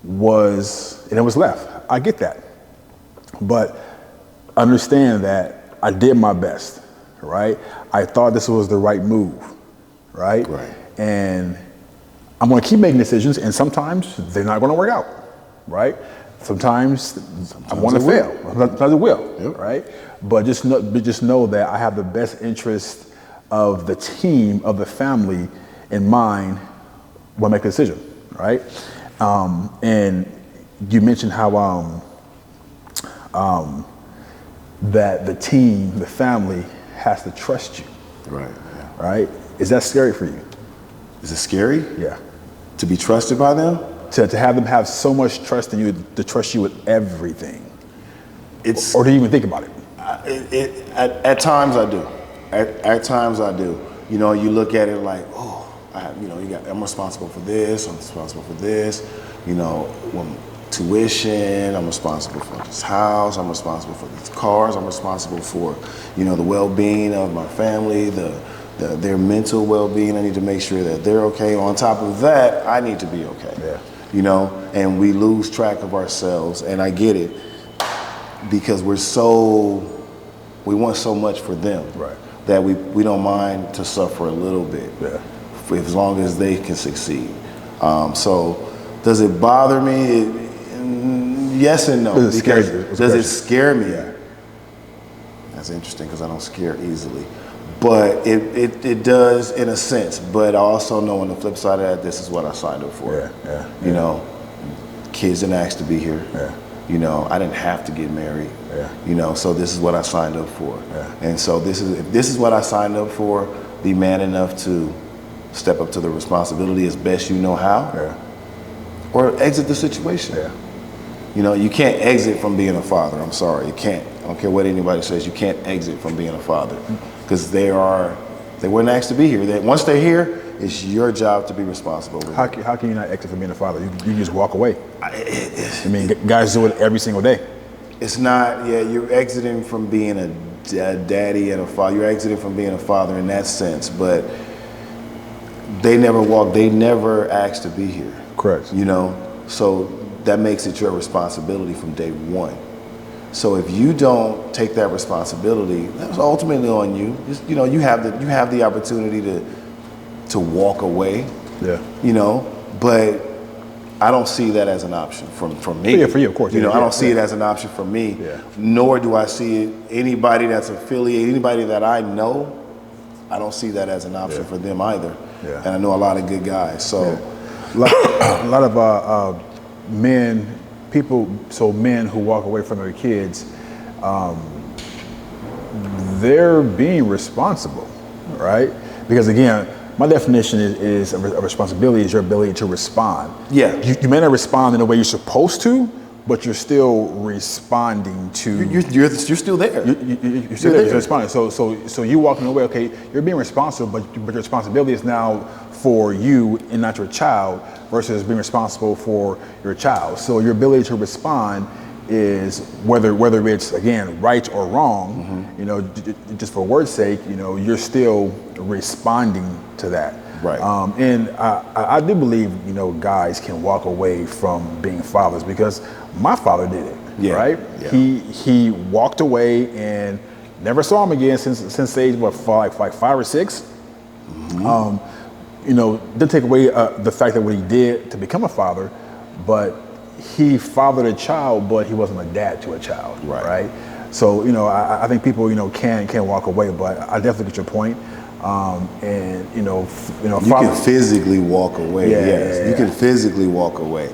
was left. I get that, but understand that I did my best, right? I thought this was the right move, right? And I'm going to keep making decisions, and sometimes they're not going to work out, right? Sometimes I want to fail. Sometimes it will, right? But just know that I have the best interest of the team, of the family in mind when I make a decision, right? And you mentioned how that the team, the family, has to trust you, right? Is that scary for you? Is it scary? Yeah. To be trusted by them? To have them have so much trust in you, to trust you with everything, or to even think about it. At times I do. At times I do. You look at it like, I'm responsible for this. I'm responsible for this. Tuition. I'm responsible for this house. I'm responsible for these cars. I'm responsible for, the well-being of my family, the their mental well-being. I need to make sure that they're okay. On top of that, I need to be okay. Yeah. You know, and we lose track of ourselves, and I get it, because we want so much for them, Right. that we don't mind to suffer a little bit, as long as they can succeed. So does it bother me? Yes and no. Does it scare Because you? does it scare me? Yeah. That's interesting, because I don't scare easily. But it does in a sense. But I also know on the flip side of that, this is what I signed up for. You know, kids didn't ask to be here. You know, I didn't have to get married. You know, so this is what I signed up for. And so if this is what I signed up for, be man enough to step up to the responsibility as best you know how, or exit the situation. You know, you can't exit from being a father. I'm sorry, you can't. I don't care what anybody says. You can't exit from being a father, because they weren't asked to be here. Once they're here, it's your job to be responsible. How can you not exit from being a father? You just walk away. I mean, guys do it every single day. It's not. Yeah, you're exiting from being a daddy and a father. You're exiting from being a father in that sense, but they never asked to be here. Correct. You know, so that makes it your responsibility from day one. So if you don't take that responsibility, that's ultimately on you. You know, you have the opportunity to walk away. You know, but I don't see that as an option from me. Yeah, for you, of course. You know, I don't see it as an option for me. Nor do I see it anybody that's affiliated, anybody that I know. I don't see that as an option for them either. And I know a lot of good guys. So a lot of men who walk away from their kids, they're being responsible, right? Because again, my definition is a responsibility is your ability to respond. You may not respond in the way you're supposed to, but you're still responding to. You're still there. You're still there. You're responding. So you walking away. Okay, you're being responsible, but your responsibility is now for you and not your child, versus being responsible for your child. So your ability to respond is whether it's again right or wrong. You know, just for word's sake, you know, you're still responding to that. Right. And I do believe, you know, guys can walk away from being fathers, because my father did it. Right. He walked away and never saw him again since age like 5 or 6. You know, didn't take away the fact that what he did to become a father, but he fathered a child, but he wasn't a dad to a child. Right. So, you know, I think people, you know, can walk away, but I definitely get your point. And you can physically walk away. You can physically walk away.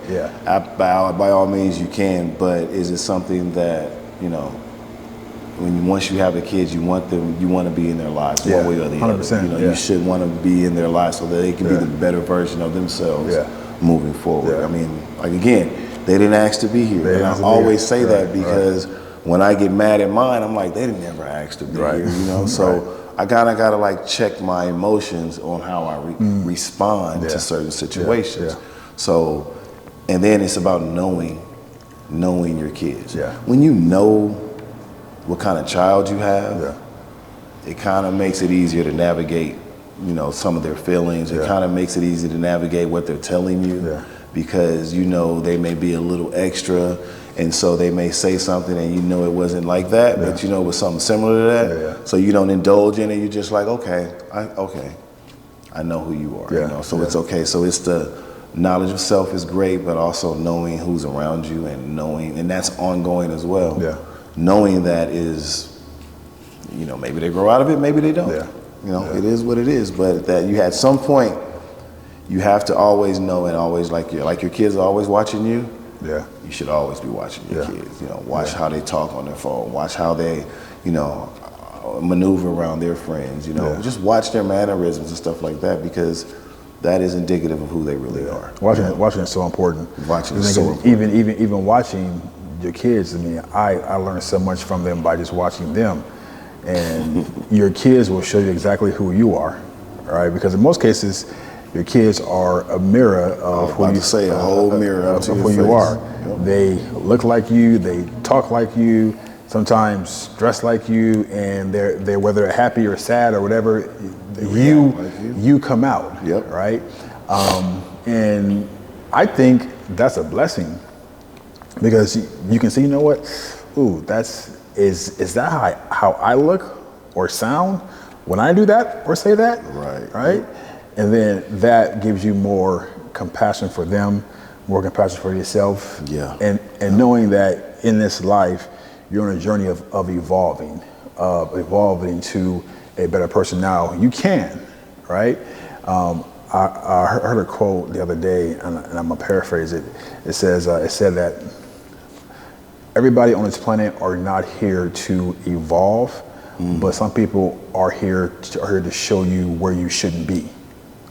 By all means you can, but is it something that, you know, once you have the kids, you want to be in their lives one way or the 100%, other. You know, you should want to be in their lives so that they can be the better version of themselves moving forward. I mean, like again, they didn't ask to be here, and I always say that because when I get mad at mine, I'm like, they didn't ever ask to be here. You know, so. I gotta like check my emotions on how I respond to certain situations. So, and then it's about knowing your kids. When you know what kind of child you have, it kind of makes it easier to navigate, you know, some of their feelings. It kind of makes it easy to navigate what they're telling you, because you know they may be a little extra. And so they may say something and you know it wasn't like that, but you know it was something similar to that. So you don't indulge in it. You're just like, okay, I know who you are. You know, so it's okay. So it's the knowledge of self is great, but also knowing who's around you and that's ongoing as well. Knowing that is, you know, maybe they grow out of it, maybe they don't. You know, it is what it is. But that you at some point, you have to always know, and always like your kids are always watching you. You should always be watching your kids. You know, watch how they talk on their phone. Watch how they, you know, maneuver around their friends. You know, just watch their mannerisms and stuff like that, because that is indicative of who they really are. Watching is so important. Watching is so important. Even watching your kids. I mean, I learned so much from them by just watching them, and your kids will show you exactly who you are, right? Because in most cases, your kids are a mirror of who you a whole mirror of who you are. They look like you, they talk like you, sometimes dress like you, and they're whether they're happy or sad or whatever, you come out, Yep. right? And I think that's a blessing because you can see, you know what? Ooh, is that how I look or sound when I do that or say that? Right? And then that gives you more compassion for them, more compassion for yourself. Yeah. And knowing that in this life, you're on a journey of evolving to a better person. Now, you can, right? I heard a quote the other day, and I'm gonna paraphrase it. It said that everybody on this planet are not here to evolve, but some people are here to show you where you shouldn't be,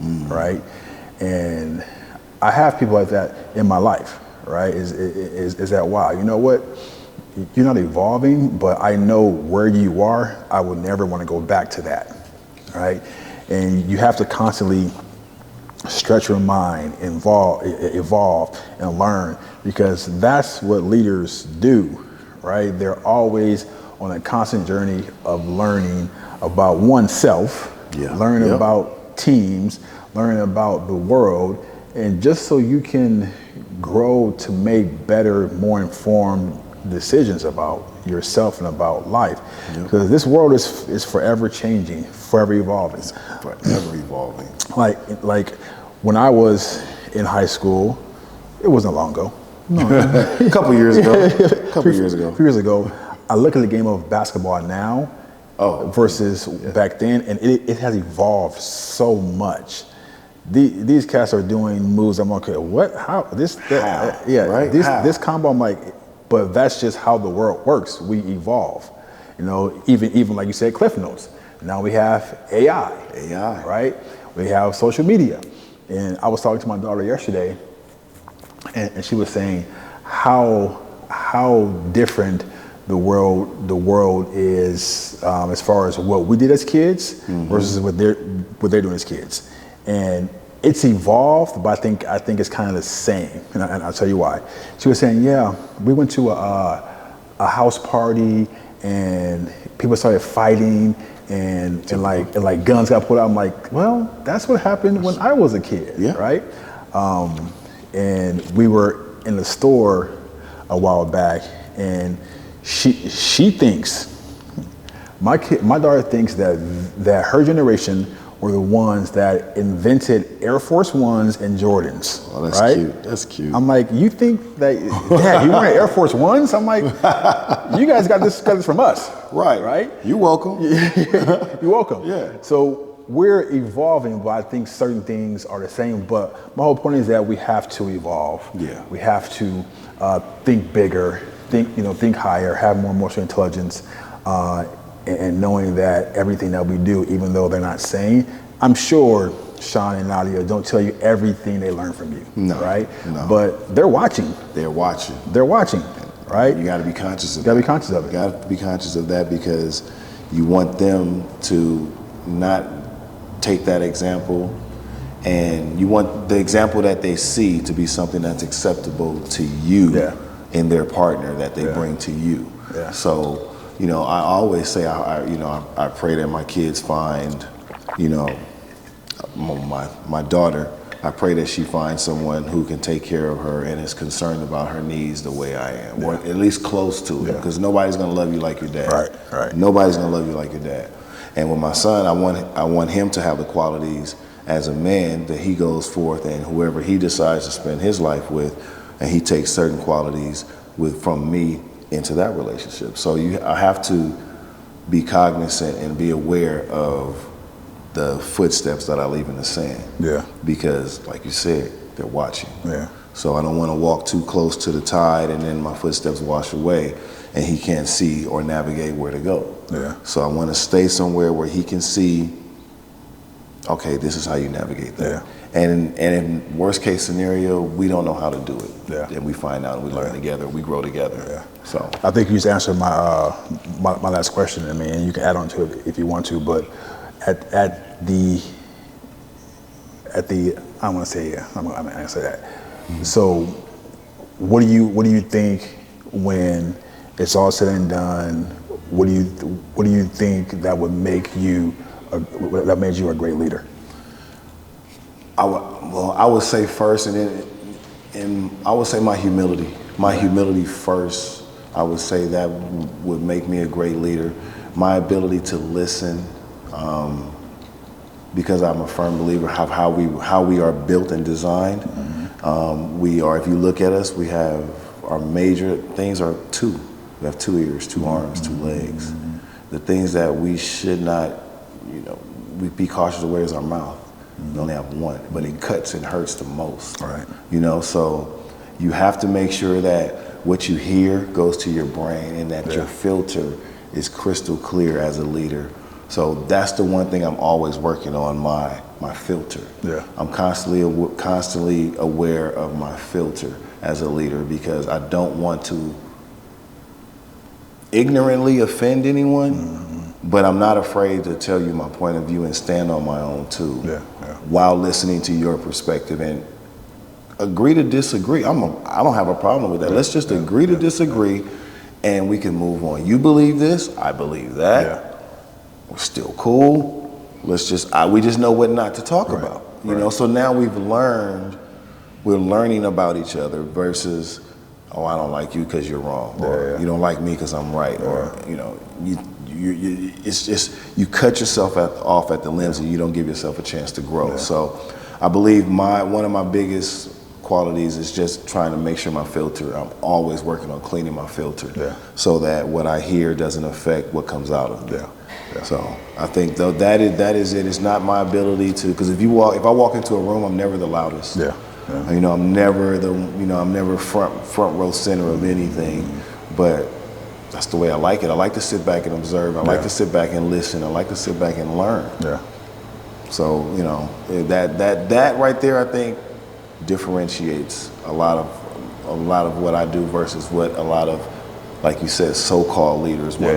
right? And I have people like that in my life, right? Is that wow? You know what? You're not evolving, but I know where you are. I would never want to go back to that, right? And you have to constantly stretch your mind, evolve, and learn, because that's what leaders do, right? They're always on a constant journey of learning about oneself, learning about teams, learning about the world, and just so you can grow to make better, more informed decisions about yourself and about life. Because this world is forever changing, forever evolving. Forever evolving. Like when I was in high school, it wasn't long ago. A couple years ago. A few years ago, I look at the game of basketball now versus back then, and it has evolved so much. These cats are doing moves. I'm like, okay, what? How? This combo. I'm like, but that's just how the world works. We evolve. You know, even like you said, Cliff Notes. Now we have AI, right? We have social media. And I was talking to my daughter yesterday, and she was saying how different the world is as far as what we did as kids versus what they're doing as kids. And it's evolved, but I think it's kind of the same. And I'll tell you why. She was saying, yeah, we went to a house party and people started fighting and like guns got pulled out. I'm like, well, that's what happened when I was a kid, right? And we were in the store a while back, and she thinks my daughter thinks that her generation were the ones that invented Air Force Ones and Jordans. Oh, that's right? cute. That's cute. I'm like, you think that, Dad, you wearing Air Force Ones? I'm like, you guys got this from us. Right. You're welcome. You're welcome. Yeah. So we're evolving, but I think certain things are the same. But my whole point is that we have to evolve. Yeah. We have to think bigger, think higher, have more emotional intelligence, and knowing that everything that we do, even though they're not saying, I'm sure Sean and Nadia don't tell you everything they learn from you, right? No. But they're watching. They're watching, right? You got to be conscious of that. You got to be conscious of it. You got to be conscious of that, because you want them to not take that example, and you want the example that they see to be something that's acceptable to you and their partner that they bring to you. Yeah. So, I always say, I pray that my kids find, my daughter, I pray that she finds someone who can take care of her and is concerned about her needs the way I am, or at least close to it, because nobody's going to love you like your dad. Right. Nobody's going to love you like your dad. And with my son, I want him to have the qualities as a man that he goes forth, and whoever he decides to spend his life with, and he takes certain qualities from me into that relationship. So I have to be cognizant and be aware of the footsteps that I leave in the sand. Yeah. Because, like you said, they're watching. Yeah. So I don't want to walk too close to the tide and then my footsteps wash away and he can't see or navigate where to go. Yeah. So I want to stay somewhere where he can see, okay, this is how you navigate that. Yeah. And in worst case scenario, we don't know how to do it. Yeah. And we find out, and we learn together, we grow together. Yeah. So I think you just answered my last question. I mean, and you can add on to it if you want to, but at the I want to say I'm gonna say that. Mm-hmm. So what do you think when it's all said and done, what do you think that would make you that made you a great leader? I would say first, and I would say my humility. My humility first. I would say that would make me a great leader. My ability to listen, because I'm a firm believer of how we are built and designed. We are. If you look at us, we have our major things are two. We have 2 ears, 2 arms, 2 legs. The things that we should not, we be cautious of where is our mouth. We only have one, but it cuts and hurts the most. Right. So you have to make sure that what you hear goes to your brain and that your filter is crystal clear as a leader. So that's the one thing I'm always working on, my filter. Yeah. I'm constantly aware of my filter as a leader, because I don't want to ignorantly offend anyone, but I'm not afraid to tell you my point of view and stand on my own too, while listening to your perspective, and agree to disagree. I don't have a problem with that. Let's just agree to disagree, and we can move on. You believe this, I believe that. We're still cool. We just know what not to talk about. So now we're learning about each other versus, oh, I don't like you because you're wrong, or you don't like me because I'm right, or it's just you cut yourself off at the limbs and you don't give yourself a chance to grow. So I believe one of my biggest qualities is just trying to make sure my filter, I'm always working on cleaning my filter so that what I hear doesn't affect what comes out of me. So I think though that is it. It's not my ability to, because if I walk into a room, I'm never the loudest. I'm never I'm never front row center of anything, but that's the way I like it. I like to sit back and observe. I like to sit back and listen. I like to sit back and learn. So that right there, I think, differentiates a lot of what I do versus what a lot of, like you said, so-called leaders want.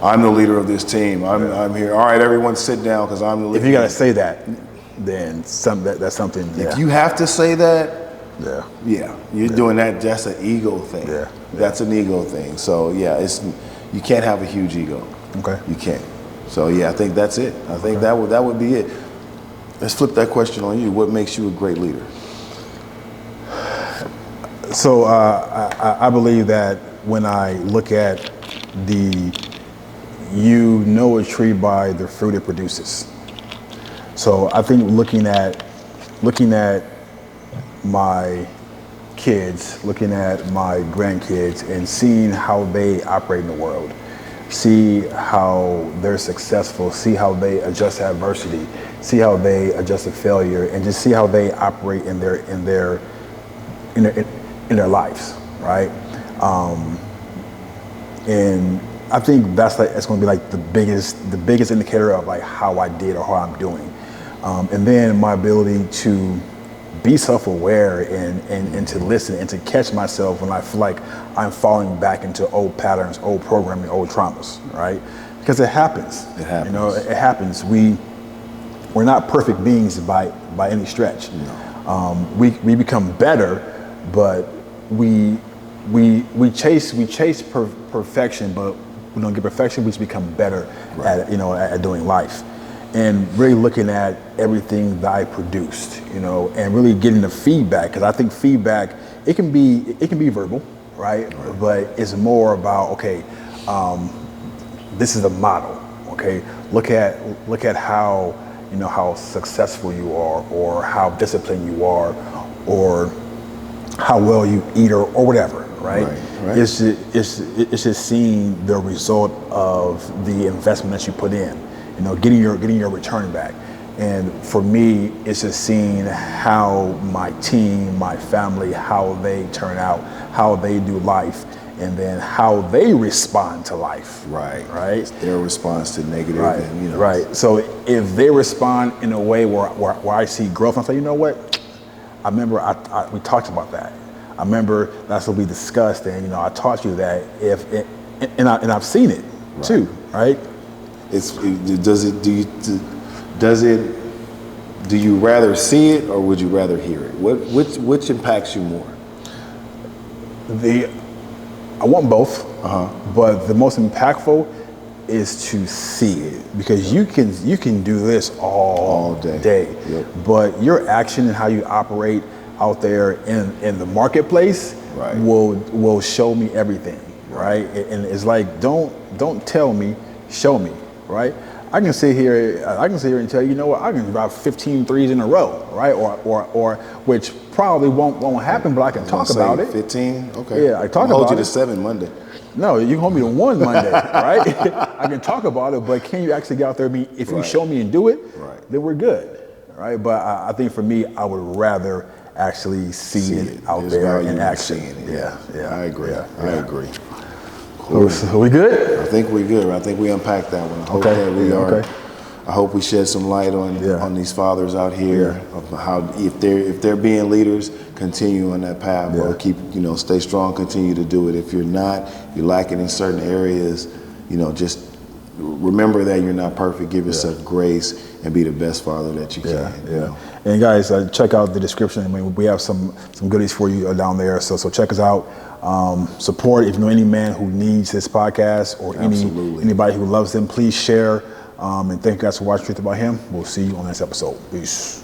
I'm the leader of this team. I'm here. All right, everyone, sit down because I'm the leader. If you got to say that, then that's something. If you have to say that, you're doing that. That's an ego thing. That's an ego thing. So you can't have a huge ego. Okay. You can't. So I think that's it. I think that would be it. Let's flip that question on you. What makes you a great leader? So I believe that when I look at you know a tree by the fruit it produces. So I think looking at my kids, looking at my grandkids, and seeing how they operate in the world, see how they're successful, see how they adjust to adversity, see how they adjust to failure, and just see how they operate in their lives, right? And I think that's going to be like the biggest indicator of like how I did or how I'm doing. And then my ability to be self-aware and to listen and to catch myself when I feel like I'm falling back into old patterns, old programming, old traumas, right? Because it happens. It happens. It happens. We're not perfect beings by any stretch. No. We become better, but we chase perfection, but we don't get perfection. We just become better at doing life. And really looking at everything that I produced, and really getting the feedback, because I think feedback, it can be verbal, right? But it's more about, okay, this is a model, okay? Look at how how successful you are, or how disciplined you are, or how well you eat, or whatever, right? It's just seeing the result of the investment that you put in. Getting your return back. And for me, it's just seeing how my team, my family, how they turn out, how they do life, and then how they respond to life. Right. Their response to negative. Right. And, Right. So if they respond in a way where I see growth, I say, you know what? I remember we talked about that. I remember that's what we discussed, and I taught you that. And I've seen it too. Right. Do you rather see it, or would you rather hear it? Which impacts you more? I want both, but the most impactful is to see it, because you can do this all day. Yep. But your action and how you operate out there in the marketplace Right. will show me everything, right? And it's like, don't tell me, show me, right? I can sit here and tell you, you know what, I can drop 15 threes in a row, right? Or which probably won't happen, but I can talk about it. 15? Okay. Yeah, I talk I'll hold about you to it. 7 Monday. No, you can hold me to 1 Monday, right? I can talk about it, but can you actually get out there? If you show me and do it, then we're good, right? But I think for me, I would rather actually see it out There's there value in in action. seeing it. Yeah, I agree. yeah. I agree. Cool. So we good? I think we're good. I think we unpacked that one. I hope Okay. that we Yeah, are. okay. I hope we shed some light on these fathers out here of how if they're being leaders, continue on that path, bro. Keep stay strong, continue to do it. If you're not, you're lacking in certain areas, just remember that you're not perfect. Give yourself grace and be the best father that you can. Yeah. And guys, check out the description. I mean, we have some goodies for you down there. So check us out. Support. If you know any man who needs this podcast or anybody who loves them, please share. And thank you guys for watching Truth About Him. We'll see you on the next episode. Peace.